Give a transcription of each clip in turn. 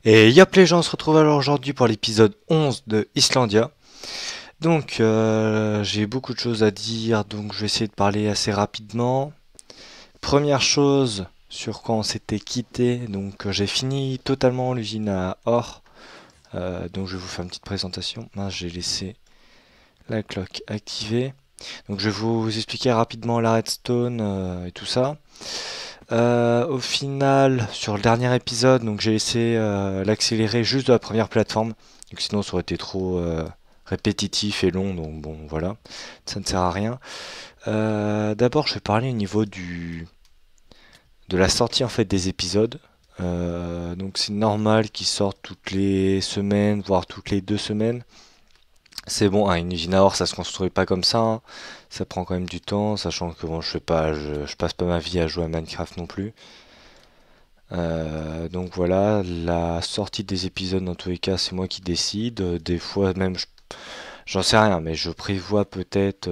Et yop les gens, on se retrouve alors aujourd'hui pour l'épisode 11 de Islandia. Donc j'ai beaucoup de choses à dire, donc je vais essayer de parler assez rapidement. Première chose sur quoi on s'était quitté, donc j'ai fini totalement l'usine à or. Donc je vais vous faire une petite présentation. Mince, j'ai laissé la cloque activée. Donc je vais vous expliquer rapidement la redstone et tout ça. Au final, sur le dernier épisode, donc j'ai laissé l'accélérer juste de la première plateforme. Donc sinon, ça aurait été trop répétitif et long. Donc bon, voilà, ça ne sert à rien. D'abord, je vais parler au niveau de la sortie en fait des épisodes. Donc c'est normal qu'ils sortent toutes les semaines, voire toutes les 2 semaines. C'est bon, hein, une usine à or, ça se construit pas comme ça, hein. Ça prend quand même du temps, sachant que bon, je fais pas, je passe pas ma vie à jouer à Minecraft non plus. Donc voilà, la sortie des épisodes dans tous les cas, c'est moi qui décide. Des fois même, j'en sais rien, mais je prévois peut-être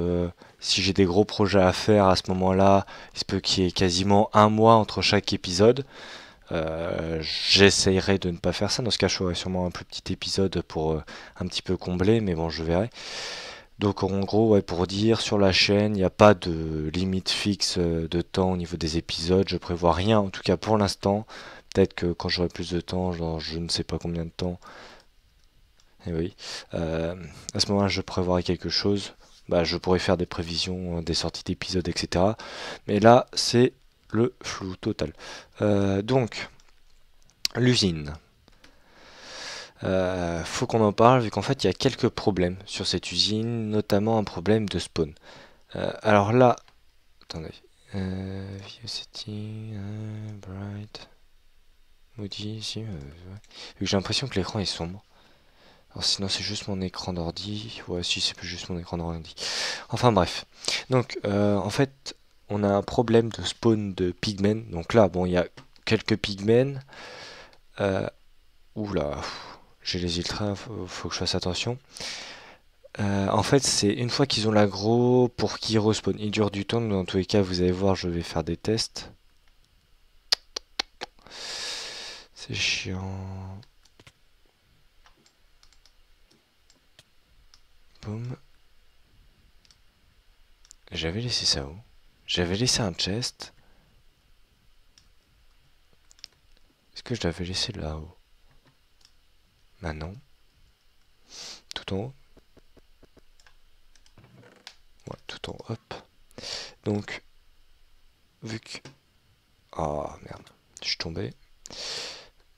si j'ai des gros projets à faire à ce moment-là, il se peut qu'il y ait quasiment un mois entre chaque épisode. J'essayerai de ne pas faire ça. Dans ce cas, je ferai sûrement un plus petit épisode pour un petit peu combler, mais bon, je verrai. Donc en gros, ouais, pour dire, sur la chaîne, il n'y a pas de limite fixe de temps au niveau des épisodes. Je prévois rien, en tout cas pour l'instant. Peut-être que quand j'aurai plus de temps, genre je ne sais pas combien de temps, et oui, euh, à ce moment-là, je prévoirai quelque chose. Bah, je pourrais faire des prévisions, des sorties d'épisodes, etc. Mais là, c'est le flou total. Donc, l'usine. Faut qu'on en parle, vu qu'en fait, il y a quelques problèmes sur cette usine, notamment un problème de spawn. Alors là, attendez. View City, Bright, Moody, ici. Ouais. Vu que j'ai l'impression que l'écran est sombre. Alors sinon c'est juste mon écran d'ordi. Ouais, si c'est plus juste mon écran d'ordi. Enfin bref. Donc en fait, on a un problème de spawn de pigmen. Donc là, bon, il y a quelques pigmen. Euh, Oula, j'ai les ultras, faut que je fasse attention. En fait, c'est une fois qu'ils ont l'aggro pour qu'ils respawn. Il dure du temps, mais dans tous les cas, vous allez voir, je vais faire des tests. C'est chiant. Boum. J'avais laissé ça où? J'avais laissé un chest. Est-ce que je l'avais laissé là-haut? Bah non. Tout en haut? Ouais, tout en haut. Hop. Donc, vu que... Ah merde, je suis tombé.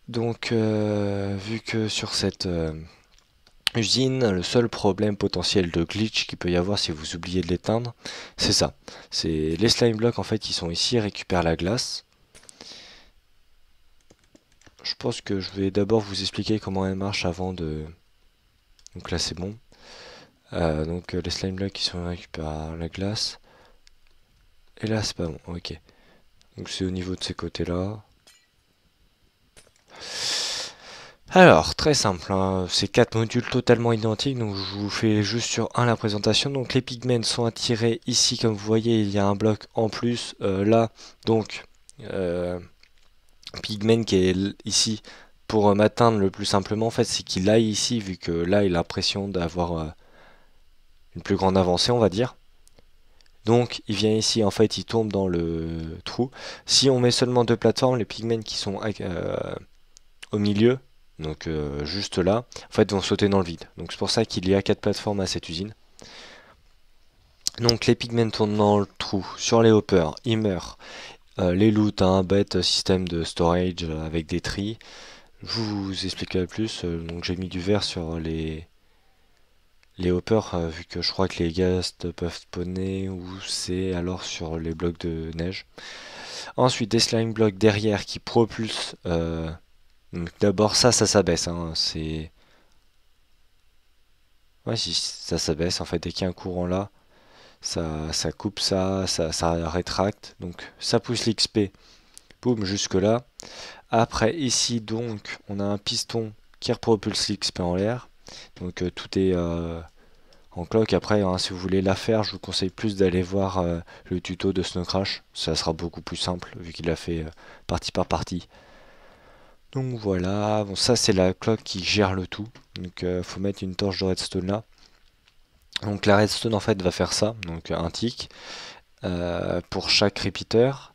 Donc, vu que sur cette usine, le seul problème potentiel de glitch qu'il peut y avoir si vous oubliez de l'éteindre, c'est ça. C'est les slime blocks en fait qui sont ici, récupèrent la glace. Je pense que je vais d'abord vous expliquer comment elle marche avant de... Donc là c'est bon. Donc les slime blocks qui sont récupèrent la glace. Et là c'est pas bon, ok. Donc c'est au niveau de ces côtés-là. Alors, très simple, hein. C'est 4 modules totalement identiques, donc je vous fais juste sur un la présentation. Donc les pigments sont attirés ici, comme vous voyez, il y a un bloc en plus là. Donc, pigment qui est ici pour m'atteindre le plus simplement, en fait, c'est qu'il aille ici, vu que là, il a l'impression d'avoir une plus grande avancée, on va dire. Donc, il vient ici, en fait, il tombe dans le trou. Si on met seulement deux plateformes, les pigments qui sont au milieu, donc juste là, en fait vont sauter dans le vide. Donc c'est pour ça qu'il y a 4 plateformes à cette usine. Donc les pigments tournent dans le trou sur les hoppers, ils meurent. Les loot, un bête système de storage avec des tris. Je vous expliquerai plus. Donc j'ai mis du vert sur les hoppers, vu que je crois que les ghasts peuvent spawner, ou c'est alors sur les blocs de neige. Ensuite des slime blocks derrière qui propulsent. Donc d'abord ça s'abaisse, hein, c'est... Ouais, si ça s'abaisse, en fait, dès qu'il y a un courant là, ça coupe ça rétracte, donc ça pousse l'XP, boum, jusque là. Après, ici, donc, on a un piston qui repropulse l'XP en l'air, donc tout est en cloque. Après, hein, si vous voulez la faire, je vous conseille plus d'aller voir le tuto de Snow Crash, ça sera beaucoup plus simple, vu qu'il a fait partie par partie. Donc voilà, bon, ça c'est la cloque qui gère le tout. Donc faut mettre une torche de redstone là. Donc la redstone en fait va faire ça, donc un tick pour chaque repeater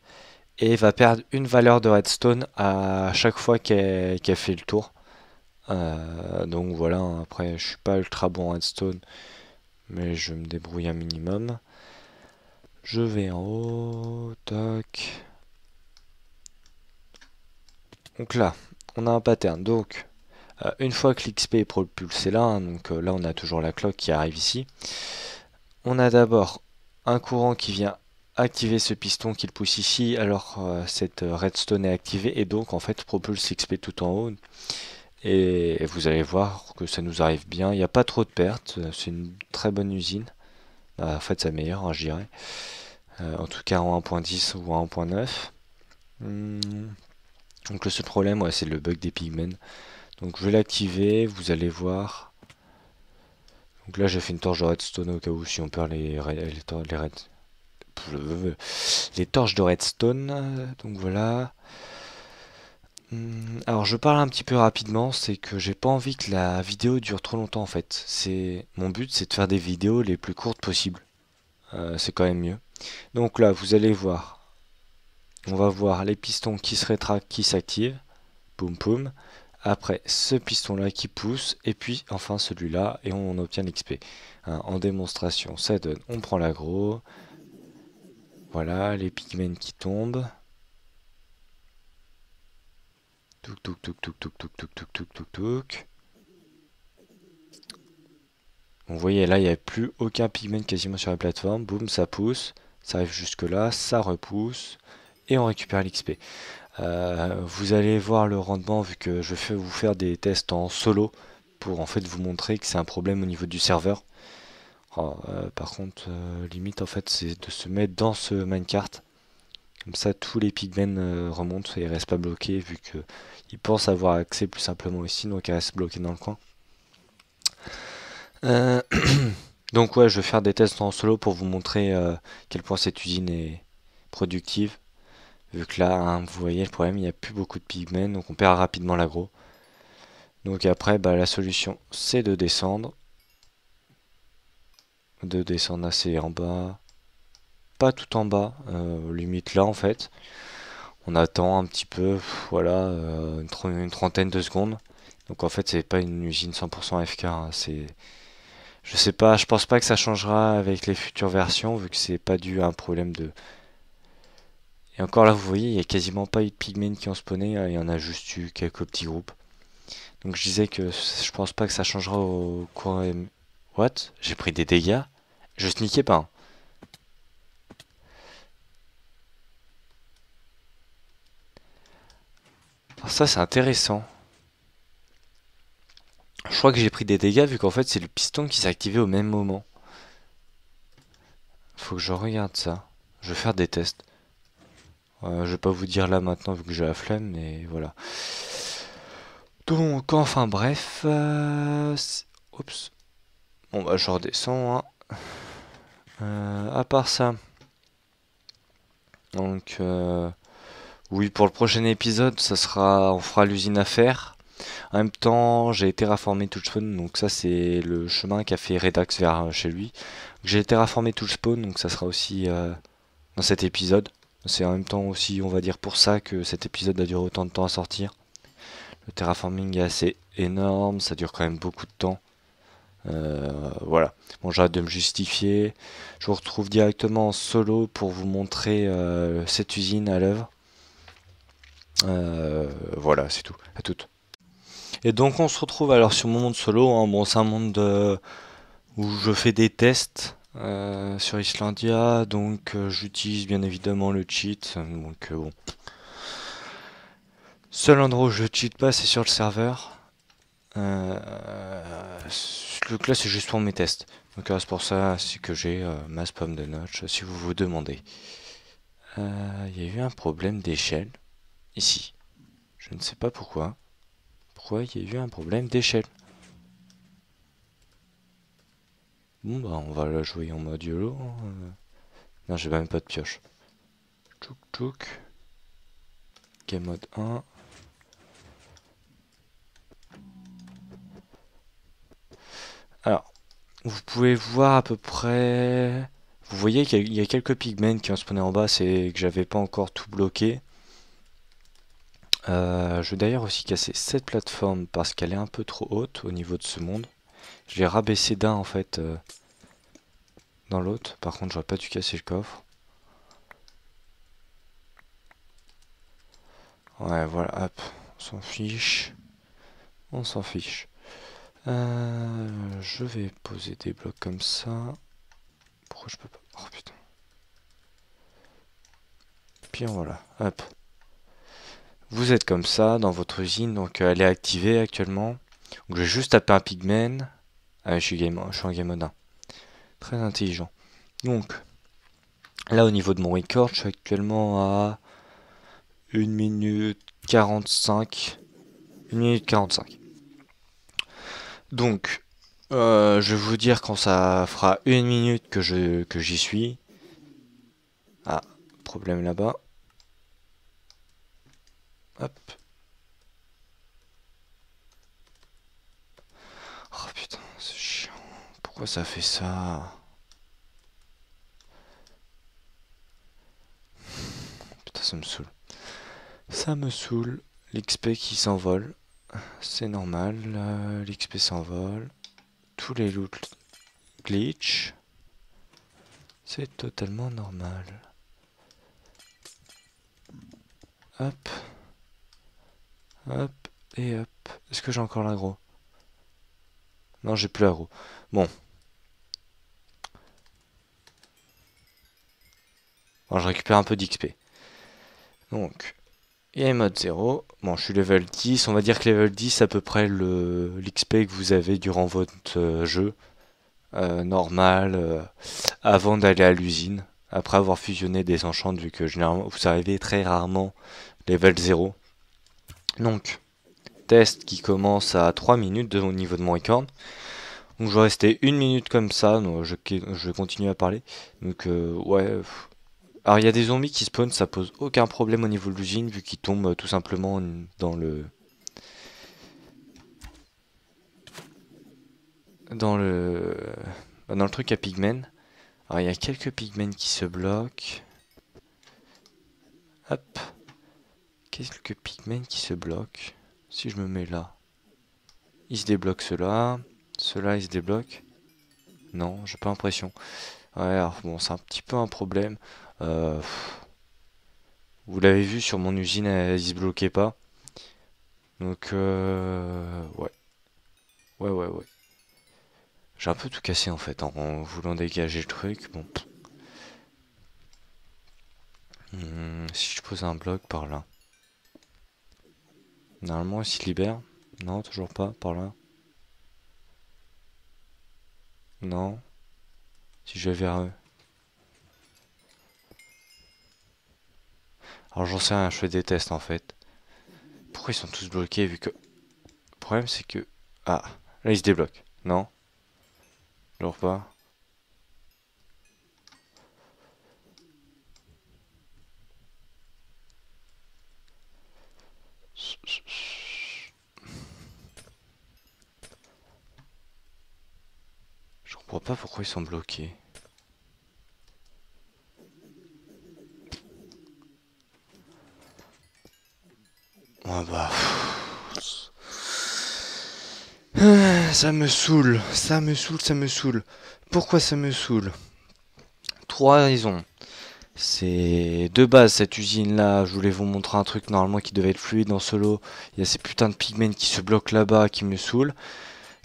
et va perdre une valeur de redstone à chaque fois qu'elle fait le tour. Donc voilà, après je suis pas ultra bon en redstone, mais je me débrouille un minimum. Je vais en haut, tac. Donc là, on a un pattern. Donc une fois que l'XP est propulsé là, hein, donc là on a toujours la cloque qui arrive ici. On a d'abord un courant qui vient activer ce piston qui le pousse ici, alors cette redstone est activée et donc en fait propulse l'XP tout en haut. Et vous allez voir que ça nous arrive bien, il n'y a pas trop de pertes, c'est une très bonne usine. En fait c'est la meilleure, hein, je dirais. En tout cas en 1.10 ou en 1.9. Donc le seul problème, ouais, c'est le bug des pigmen. Donc je vais l'activer, vous allez voir. Donc là j'ai fait une torche de redstone au cas où si on perd les torches de redstone. Donc voilà. Alors je parle un petit peu rapidement, c'est que j'ai pas envie que la vidéo dure trop longtemps en fait. Mon but, c'est de faire des vidéos les plus courtes possibles. C'est quand même mieux. Donc là vous allez voir, on va voir les pistons qui se rétractent, qui s'activent. Poum poum. Après ce piston là qui pousse et puis enfin celui-là et on obtient l'XP. En démonstration ça donne, on prend l'aggro. Voilà les pigmen qui tombent. Touk touk touk touk touk touk touk touk touk touk touk. Vous voyez là il n'y a plus aucun pigment quasiment sur la plateforme. Boum, ça pousse, ça arrive jusque là, ça repousse et on récupère l'XP. Vous allez voir le rendement vu que je vais vous faire des tests en solo pour en fait vous montrer que c'est un problème au niveau du serveur. Par contre, limite en fait c'est de se mettre dans ce minecart. Comme ça tous les pigmen remontent et restent pas bloqués vu que ils pensent avoir accès plus simplement ici donc ils restent bloqués dans le coin. Euh, donc ouais, je vais faire des tests en solo pour vous montrer quel point cette usine est productive. Vu que là, hein, vous voyez le problème, il n'y a plus beaucoup de pigmen, donc on perd rapidement l'aggro. Donc après, bah, la solution, c'est de descendre. De descendre assez en bas. Pas tout en bas, limite là en fait. On attend un petit peu, voilà, une trentaine de secondes. Donc en fait, c'est pas une usine 100% FK, hein, c'est... Je sais pas, je pense pas que ça changera avec les futures versions, vu que c'est pas dû à un problème de... Et encore là, vous voyez, il y a quasiment pas eu de pigmen qui ont spawné, il y en a juste eu quelques petits groupes. Donc je disais que je pense pas que ça changera au cours... What? J'ai pris des dégâts? Je sneakais pas, hein. Alors ça, c'est intéressant. Je crois que j'ai pris des dégâts vu qu'en fait, c'est le piston qui s'est activé au même moment. Faut que je regarde ça. Je vais faire des tests. Je vais pas vous dire là maintenant vu que j'ai la flemme, mais voilà. Donc, enfin bref. Oups. Bon bah je redescends, hein. À part ça. Donc oui, pour le prochain épisode, ça sera, on fera l'usine à faire. En même temps, j'ai terraformé Touchspawn, donc ça c'est le chemin qu'a fait Redax vers chez lui. J'ai terraformé Touchspawn, donc ça sera aussi dans cet épisode. C'est en même temps aussi, on va dire, pour ça que cet épisode a duré autant de temps à sortir. Le terraforming est assez énorme, ça dure quand même beaucoup de temps. Voilà. Bon, j'arrête de me justifier. Je vous retrouve directement en solo pour vous montrer cette usine à l'œuvre. Voilà, c'est tout. À toutes. Et donc on se retrouve alors sur mon monde solo, hein. Bon, c'est un monde où je fais des tests sur Islandia, donc j'utilise bien évidemment le cheat. Donc bon. Seul endroit où je cheat pas, c'est sur le serveur. Donc là, c'est juste pour mes tests. Donc c'est pour ça c'est que j'ai ma spam de notch, si vous vous demandez. Il y a eu un problème d'échelle ici. Je ne sais pas pourquoi. Pourquoi il y a eu un problème d'échelle? Bon bah on va la jouer en mode YOLO, hein. Non, j'ai même pas de pioche. Tchouk tchouk. Game mode 1. Alors, vous pouvez voir à peu près... Vous voyez qu'il y a quelques pigments qui ont spawné en bas, c'est que j'avais pas encore tout bloqué. Je vais d'ailleurs aussi casser cette plateforme parce qu'elle est un peu trop haute au niveau de ce monde. Je l'ai rabaissé d'un en fait dans l'autre. Par contre, j'aurais pas dû casser le coffre. Ouais, voilà, hop, on s'en fiche. On s'en fiche. Je vais poser des blocs comme ça. Pourquoi je peux pas? Oh putain. Puis voilà, hop. Vous êtes comme ça dans votre usine, donc elle est activée actuellement. Donc je vais juste taper un pigment. Ah, je suis en game mode 1. Très intelligent. Donc, là au niveau de mon record, je suis actuellement à 1 minute 45. 1 minute 45. Donc, je vais vous dire quand ça fera 1 minute que j'y suis. Ah, problème là-bas. Hop. Oh putain, c'est chiant. Pourquoi ça fait ça? Putain, ça me saoule. Ça me saoule. L'XP qui s'envole. C'est normal. L'XP s'envole. Tous les loot glitch. C'est totalement normal. Hop. Hop. Et hop. Est-ce que j'ai encore l'agro? Non, j'ai plus l'agro. Bon. Bon, je récupère un peu d'XP. Donc, et mode 0. Bon, je suis level 10. On va dire que level 10, c'est à peu près l'XP que vous avez durant votre jeu. Normal. Avant d'aller à l'usine. Après avoir fusionné des enchantes, vu que généralement vous arrivez très rarement level 0. Donc, test qui commence à 3 minutes au niveau de mon record. Donc je vais rester 1 minute comme ça, donc je vais continuer à parler. Donc ouais. Alors il y a des zombies qui spawnent, ça pose aucun problème au niveau de l'usine, vu qu'ils tombent tout simplement dans le... Dans le... Dans le truc à pigmen. Alors il y a quelques pigmen qui se bloquent. Hop. Quelques pigmen qui se bloquent. Si je me mets là. Il se débloque ceux-là. Ceux-là, ils se débloquent. Non, j'ai pas l'impression. Ouais, alors bon, c'est un petit peu un problème. Euh, Vous l'avez vu sur mon usine, elle se bloquait pas. Donc, ouais. Ouais, ouais, ouais. J'ai un peu tout cassé en fait, en voulant dégager le truc. Bon. Si je pose un bloc par là. Normalement, il se libère. Non, toujours pas, par là. Non. Si je vais vers eux. Alors j'en sais rien, je fais des tests en fait. Pourquoi ils sont tous bloqués vu que... Le problème c'est que... Ah, là ils se débloquent. Non, toujours pas. Je comprends pas pourquoi ils sont bloqués. Ouais bah... Ça me saoule, ça me saoule, ça me saoule. Pourquoi ça me saoule? Trois raisons. C'est de base cette usine là, je voulais vous montrer un truc normalement qui devait être fluide en solo. Il y a ces putains de pigmen qui se bloquent là-bas qui me saoulent.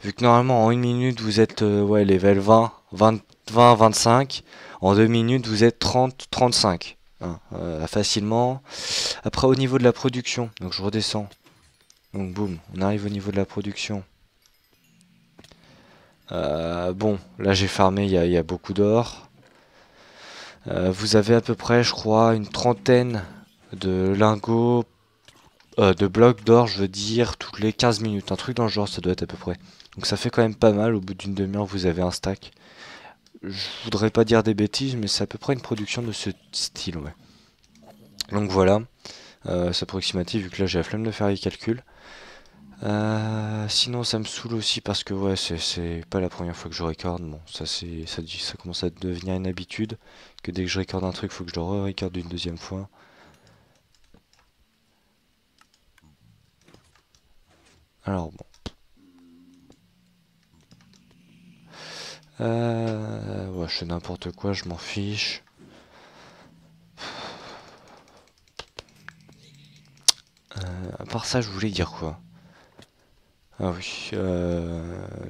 Vu que normalement en 1 minute vous êtes ouais, level 20, 20, 20, 25. En 2 minutes vous êtes 30, 35. Hein, facilement. Après au niveau de la production, donc je redescends. Donc boum, on arrive au niveau de la production. Bon, là j'ai farmé, il y a beaucoup d'or. Vous avez à peu près, je crois, une trentaine de lingots, de blocs d'or, je veux dire, toutes les 15 minutes. Un truc dans le genre, ça doit être à peu près. Donc ça fait quand même pas mal, au bout d'une demi-heure, vous avez un stack. Je voudrais pas dire des bêtises, mais c'est à peu près une production de ce style, ouais. Donc voilà, c'est approximatif, vu que là j'ai la flemme de faire les calculs. Sinon ça me saoule aussi parce que ouais c'est pas la première fois que je recorde. Bon ça commence à devenir une habitude que dès que je recorde un truc faut que je le re-recorde une deuxième fois. Alors bon. Ouais je fais n'importe quoi, je m'en fiche. À part ça je voulais dire quoi? Ah oui,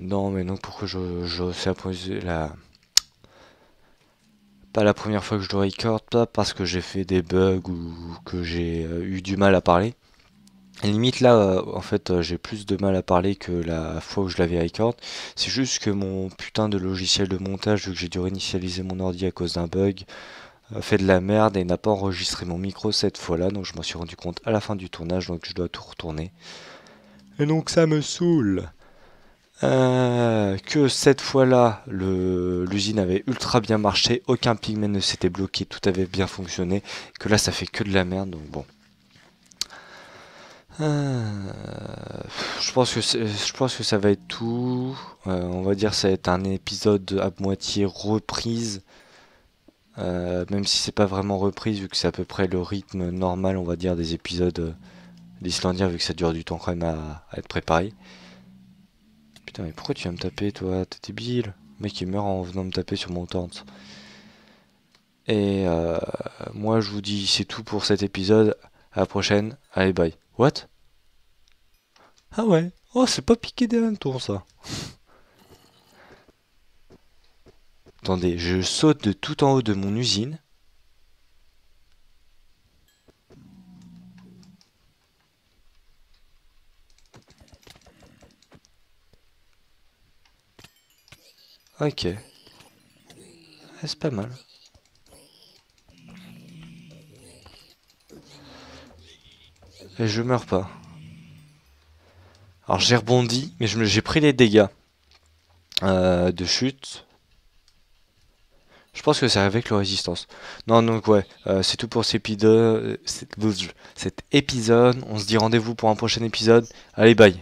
non mais non pourquoi c'est pas la première fois que je le record, pas parce que j'ai fait des bugs ou que j'ai eu du mal à parler. Limite là, en fait, j'ai plus de mal à parler que la fois où je l'avais record. C'est juste que mon putain de logiciel de montage, vu que j'ai dû réinitialiser mon ordi à cause d'un bug, a fait de la merde et n'a pas enregistré mon micro cette fois-là. Donc je m'en suis rendu compte à la fin du tournage, donc je dois tout retourner. Et donc ça me saoule. Que cette fois-là, l'usine avait ultra bien marché, aucun pigment ne s'était bloqué, tout avait bien fonctionné. Que là, ça fait que de la merde, donc bon. Euh, je pense que ça va être tout. On va dire que ça va être un épisode à moitié reprise, même si c'est pas vraiment reprise, vu que c'est à peu près le rythme normal, on va dire, des épisodes d'Islandien, vu que ça dure du temps quand même à être préparé. Putain, mais pourquoi tu viens me taper, toi? T'es débile. Le mec, il meurt en venant me taper sur mon tente. Et moi, je vous dis, c'est tout pour cet épisode. À la prochaine. Allez, bye. What? Ah ouais. Oh, c'est pas piqué des hannetons, ça. Attendez, je saute de tout en haut de mon usine. Ok. C'est pas mal. Et je meurs pas. Alors j'ai rebondi, mais j'ai pris les dégâts de chute. Je pense que c'est avec le résistance. Non, donc ouais, c'est tout pour cet épisode. On se dit rendez-vous pour un prochain épisode. Allez, bye.